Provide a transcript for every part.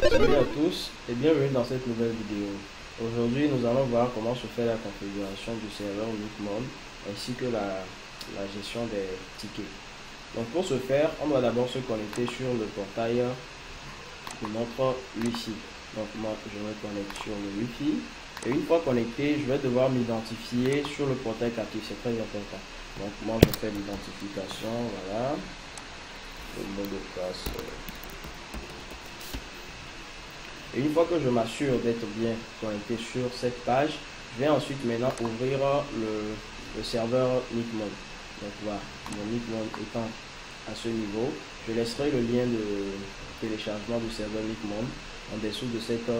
Salut à tous et bienvenue dans cette nouvelle vidéo. Aujourd'hui, nous allons voir comment se fait la configuration du serveur Micmon ainsi que la gestion des tickets. Donc pour ce faire, on doit d'abord se connecter sur le portail de notre Wi-Fi. Donc moi, je me connecte sur le Wi-Fi et une fois connecté, je vais devoir m'identifier sur le portail captif. C'est très important. Donc moi, je fais l'identification, voilà, le mot de passe. Et une fois que je m'assure d'être bien connecté sur cette page, je vais ensuite maintenant ouvrir le serveur Micmon. Donc voilà, mon Micmon étant à ce niveau, je laisserai le lien de téléchargement du serveur Micmon en dessous de cette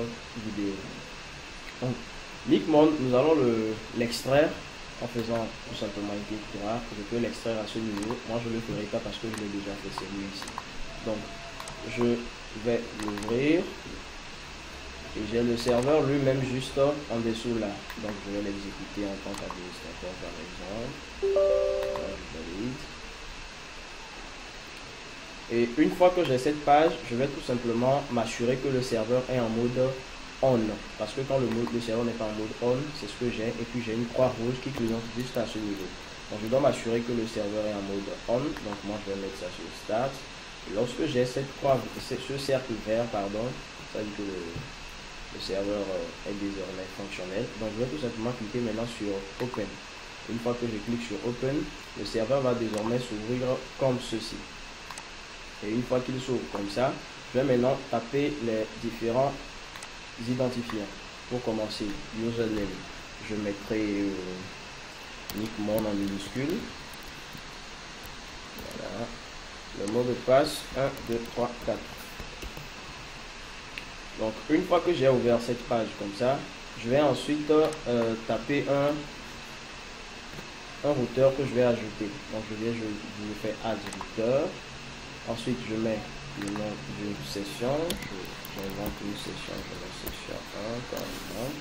vidéo. Donc Micmon, nous allons l'extraire en faisant tout simplement un clic droit. Je peux l'extraire à ce niveau. Moi je ne le ferai pas parce que je l'ai déjà fait, c'est lui ici. Donc je vais l'ouvrir. Et j'ai le serveur lui-même juste en dessous là. Donc je vais l'exécuter en tant qu'administrateur par exemple. Je valide. Et une fois que j'ai cette page, je vais tout simplement m'assurer que le serveur est en mode on. Parce que quand le serveur n'est pas en mode on, c'est ce que j'ai. Et puis j'ai une croix rouge qui clignote juste à ce niveau. Donc je dois m'assurer que le serveur est en mode on. Donc moi je vais mettre ça sur start. Et lorsque j'ai cette croix, ce cercle vert, pardon, ça dit que le serveur est désormais fonctionnel. Donc je vais tout simplement cliquer maintenant sur Open. Une fois que je clique sur Open, le serveur va désormais s'ouvrir comme ceci. Et une fois qu'il s'ouvre comme ça, je vais maintenant taper les différents identifiants. Pour commencer, username, je mettrai Micmon en minuscule. Voilà. Le mot de passe 1, 2, 3, 4. Donc une fois que j'ai ouvert cette page comme ça, je vais ensuite taper un routeur que je vais ajouter. Donc je fais add routeur. Ensuite je mets le nom d'une session. J'invente une session, je mets session 1 par exemple.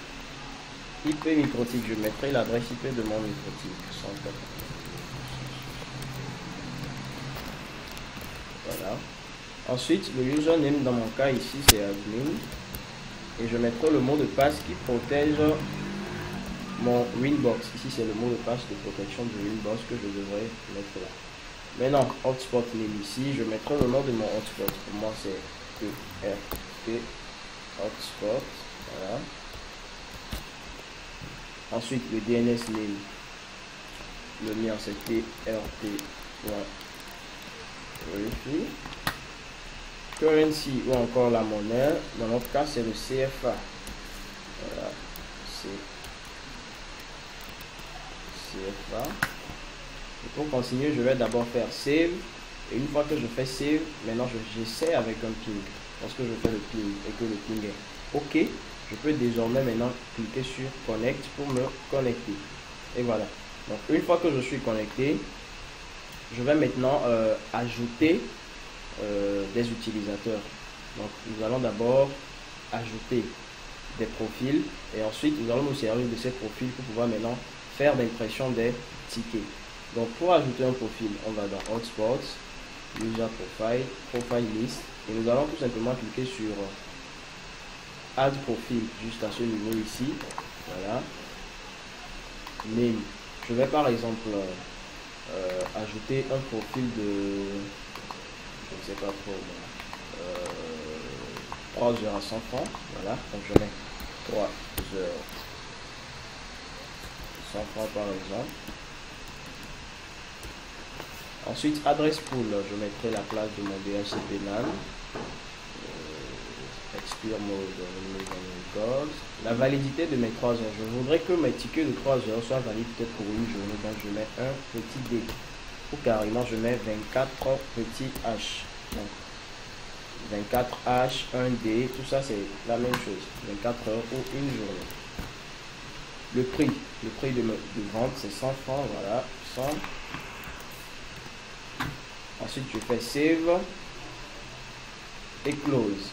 IP microtique, je mettrai l'adresse IP de mon microtique. 180. Voilà. Ensuite, le username dans mon cas ici c'est admin et je mettrai le mot de passe qui protège mon Winbox. Ici c'est le mot de passe de protection du Winbox que je devrais mettre là. Maintenant, hotspot name ici, je mettrai le nom de mon hotspot. Pour moi c'est ERT hotspot. Voilà. Ensuite, le DNS name, le mien c'est TRT.wifi. Currency ou encore la monnaie, dans notre cas c'est le CFA. Voilà, c'est CFA. Et pour continuer, je vais d'abord faire save. Et une fois que je fais save, maintenant j'essaie avec un ping. Lorsque je fais le ping et que le ping est OK, je peux désormais maintenant cliquer sur connect pour me connecter. Et voilà. Donc une fois que je suis connecté, je vais maintenant ajouter des utilisateurs. Donc nous allons d'abord ajouter des profils et ensuite nous allons nous servir de ces profils pour pouvoir maintenant faire l'impression des tickets. Donc pour ajouter un profil, on va dans Hotspots, User Profile, Profile List et nous allons tout simplement cliquer sur Add Profil juste à ce niveau ici. Voilà. Name. Je vais par exemple ajouter un profil de, je ne sais pas trop, 3 heures à 100 francs. Voilà, donc je mets 3 heures 100 francs par exemple. Ensuite, adresse pool, je mettrai la classe de mon DHCP NAN. Expire mode. La validité de mes 3 heures. Je voudrais que mes tickets de 3 heures soient valides peut-être pour une journée. Donc je mets un petit D. Ou carrément je mets 24 petits H. Donc 24 H, 1 D, tout ça c'est la même chose. 24 heures ou une journée. Le prix de vente c'est 100 francs. Voilà, 100. Ensuite je fais save et close.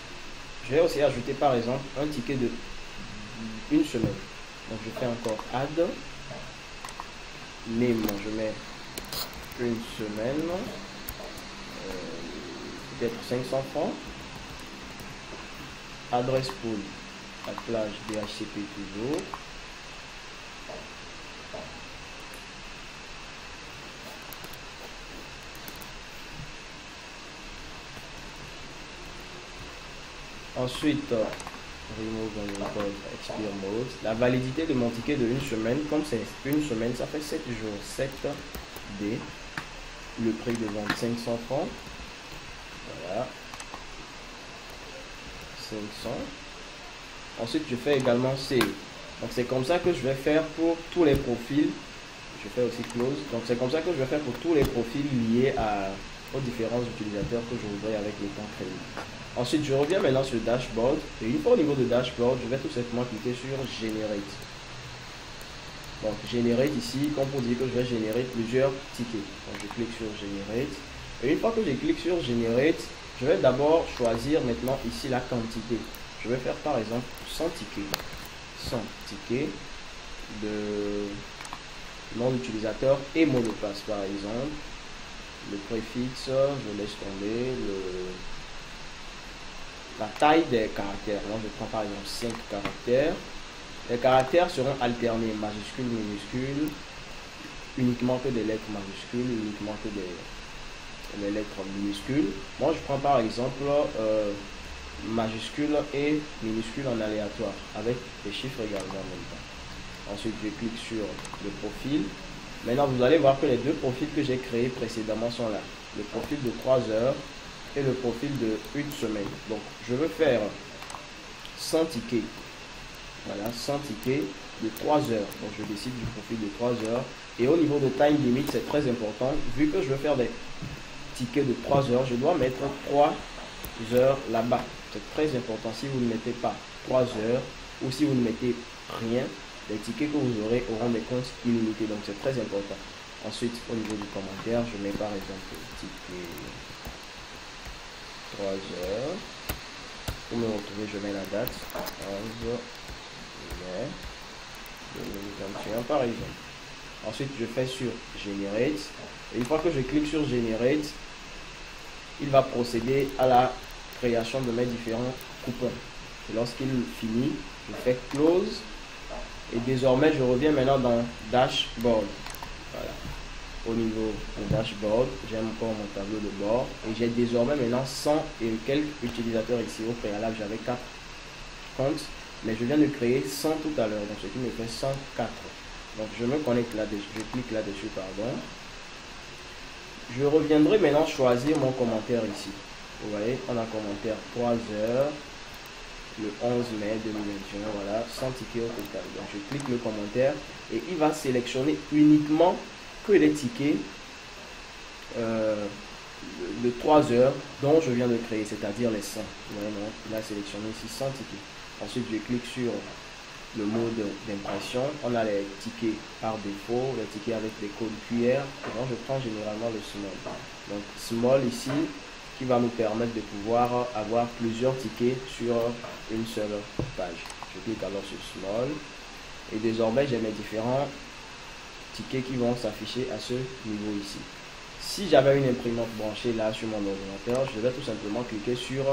Je vais aussi ajouter par exemple un ticket de une semaine. Donc je fais encore add. Name, je mets une semaine. Peut-être 500 francs. adresse pool, la plage DHCP toujours. Ensuite, remove record expire mode. La validité de mon ticket de une semaine, comme c'est une semaine, ça fait 7 jours. 7D. Le prix de vente 500 francs. Voilà. 500. Ensuite, je fais également save. Donc, c'est comme ça que je vais faire pour tous les profils. Je fais aussi close. Donc, c'est comme ça que je vais faire pour tous les profils liés aux différents utilisateurs que je voudrais avec le temps créé. Ensuite, je reviens maintenant sur Dashboard. Et une fois au niveau de Dashboard, je vais tout simplement cliquer sur Generate. Donc, Generate ici, comme pour dire que je vais générer plusieurs tickets. Donc, je clique sur Generate. Et une fois que je clique sur Generate, je vais d'abord choisir maintenant ici la quantité. Je vais faire par exemple 100 tickets. 100 tickets de nom d'utilisateur et mot de passe par exemple. Le préfixe, je laisse tomber. La taille des caractères. Là, je prends par exemple 5 caractères. Les caractères seront alternés, majuscules, minuscules, uniquement que des lettres majuscules, uniquement que des lettres minuscules. Moi, je prends par exemple majuscules et minuscules en aléatoire, avec des chiffres également en même temps. Ensuite, je clique sur le profil. Maintenant, vous allez voir que les deux profils que j'ai créés précédemment sont là. Le profil de 3 heures et le profil de 1 semaine. Donc, je veux faire 100 tickets. Voilà, 100 tickets de 3 heures. Donc, je décide du profil de 3 heures. Et au niveau de time limit, c'est très important. Vu que je veux faire des tickets de 3 heures, je dois mettre 3 heures là-bas. C'est très important. Si vous ne mettez pas 3 heures ou si vous ne mettez rien, les tickets que vous aurez auront des comptes illimités. Donc, c'est très important. Ensuite, au niveau du commentaire, je mets par exemple ticket 3 heures. Pour me retrouver, je mets la date 11 mai 2021 par exemple. Ensuite, je fais sur Generate. Et une fois que je clique sur Generate, il va procéder à la création de mes différents coupons. Et lorsqu'il finit, je fais Close. Et désormais, je reviens maintenant dans Dashboard. Voilà. Au niveau de Dashboard, j'ai encore mon tableau de bord. Et j'ai désormais maintenant 100 et quelques utilisateurs ici. Au préalable, j'avais 4 comptes. Mais je viens de créer 100 tout à l'heure. Donc, ce qui me fait 104. Donc, je me connecte là-dessus. Je clique là-dessus, pardon. Je reviendrai maintenant choisir mon commentaire ici. Vous voyez, on a commentaire 3 heures. Le 11 mai 2021, voilà, 100 tickets au total. Donc, je clique le commentaire et il va sélectionner uniquement que les tickets de 3 heures dont je viens de créer, c'est-à-dire les 100. Vous voyez, non, il a sélectionné ici 100 tickets. Ensuite, je clique sur le mode d'impression. On a les tickets par défaut, les tickets avec des codes QR. Donc, je prends généralement le small. Donc, small ici, qui va nous permettre de pouvoir avoir plusieurs tickets sur une seule page. Je clique alors sur Small et désormais j'ai mes différents tickets qui vont s'afficher à ce niveau ici. Si j'avais une imprimante branchée là sur mon ordinateur, je vais tout simplement cliquer sur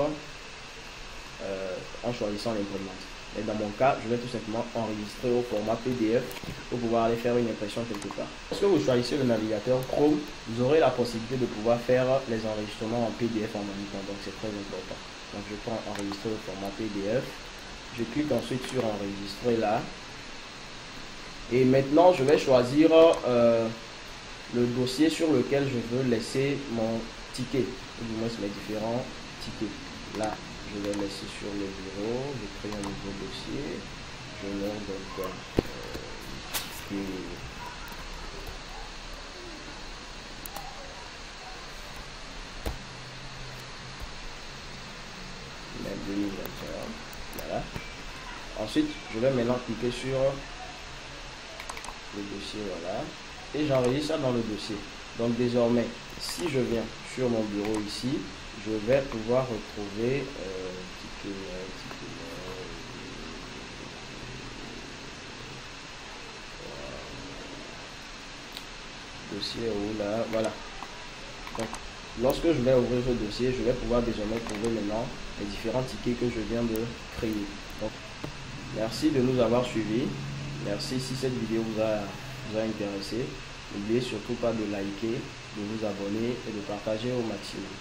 en choisissant l'imprimante. Et dans mon cas, je vais tout simplement enregistrer au format PDF pour pouvoir aller faire une impression quelque part. Lorsque vous choisissez le navigateur Chrome, vous aurez la possibilité de pouvoir faire les enregistrements en PDF en même temps. Donc c'est très important. Donc je prends enregistrer au format PDF. Je clique ensuite sur enregistrer là. Et maintenant, je vais choisir le dossier sur lequel je veux laisser mon ticket. Ou du moins mes différents tickets. Là, je vais laisser sur le bureau, je crée un nouveau dossier, je leur donc voilà. Ensuite, je vais maintenant cliquer sur le dossier, voilà, et j'enregistre ça dans le dossier. Donc désormais, si je viens sur mon bureau ici, je vais pouvoir retrouver dossier où là, voilà. Donc, lorsque je vais ouvrir ce dossier, je vais pouvoir désormais trouver maintenant les différents tickets que je viens de créer. Donc, merci de nous avoir suivis. Merci si cette vidéo vous a intéressé. N'oubliez surtout pas de liker, de vous abonner et de partager au maximum.